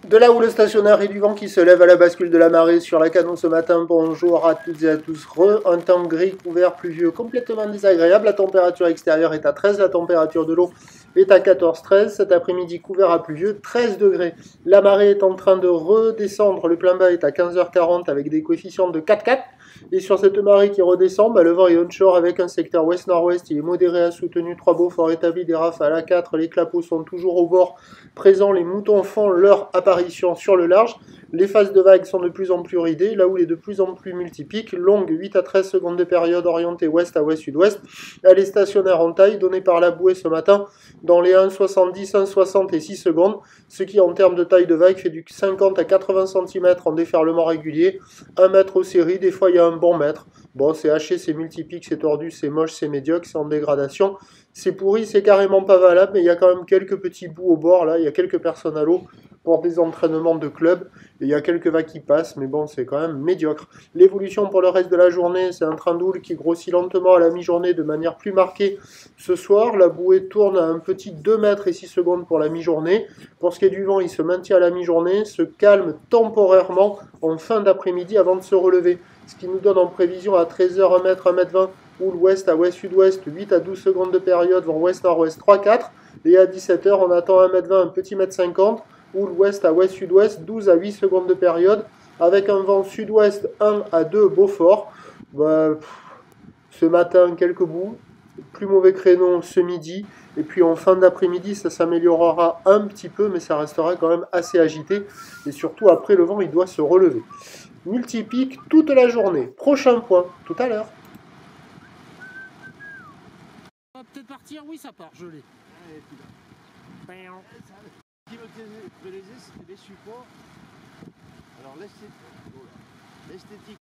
De là où le stationnaire et du vent qui se lève à la bascule de la marée sur la Canon ce matin, bonjour à toutes et à tous. Un temps gris, couvert, pluvieux, complètement désagréable. La température extérieure est à 13, la température de l'eau est à 14-13. Cet après-midi, couvert à pluvieux, 13 degrés. La marée est en train de redescendre. Le plein bas est à 15h40 avec des coefficients de 4,4. Et sur cette marée qui redescend, le vent est onshore avec un secteur ouest-nord-ouest. Il est modéré à soutenu, 3 beaux forts établis, des rafales à 4. Les clapots sont toujours au bord présents. Les moutons font leur apparition sur le large. Les phases de vagues sont de plus en plus ridées, là où il est de plus en plus multipique. Longue, 8 à 13 secondes de période, orientée ouest à ouest-sud-ouest. Elle est stationnaire en taille, donnée par la bouée ce matin, dans les 1,70, 1,60 et 6 secondes, ce qui en termes de taille de vague fait du 50 à 80 cm en déferlement régulier, 1 mètre aux séries, des fois il y a un bon mètre. Bon, c'est haché, c'est multipique, c'est tordu, c'est moche, c'est médiocre, c'est en dégradation. C'est pourri, c'est carrément pas valable, mais il y a quand même quelques petits bouts au bord, là, il y a quelques personnes à l'eau pour des entraînements de club, et il y a quelques vagues qui passent, mais bon, c'est quand même médiocre. L'évolution pour le reste de la journée, c'est un train d'houle qui grossit lentement à la mi-journée de manière plus marquée ce soir. La bouée tourne à un petit 2 mètres et 6 secondes pour la mi-journée. Pour ce qui est du vent, il se maintient à la mi-journée, se calme temporairement en fin d'après-midi avant de se relever, ce qui nous donne en prévision à 13h 1 mètre, 1 mètre 20, ou l'ouest à ouest-sud-ouest, 8 à 12 secondes de période, vent ouest-nord-ouest 3-4, et à 17h on attend 1 mètre 20, un petit mètre 50, ou l'ouest à ouest-sud-ouest, 12 à 8 secondes de période, avec un vent sud-ouest 1 à 2 Beaufort. Ce matin, quelques bouts, plus mauvais créneau ce midi, et puis en fin d'après-midi, ça s'améliorera un petit peu, mais ça restera quand même assez agité, et surtout après le vent, il doit se relever. Multipique toute la journée. Prochain point, tout à l'heure. Ça va peut-être partir, oui ça part, je l'ai. Ce qui me plaisait, c'était les supports. Alors l'esthétique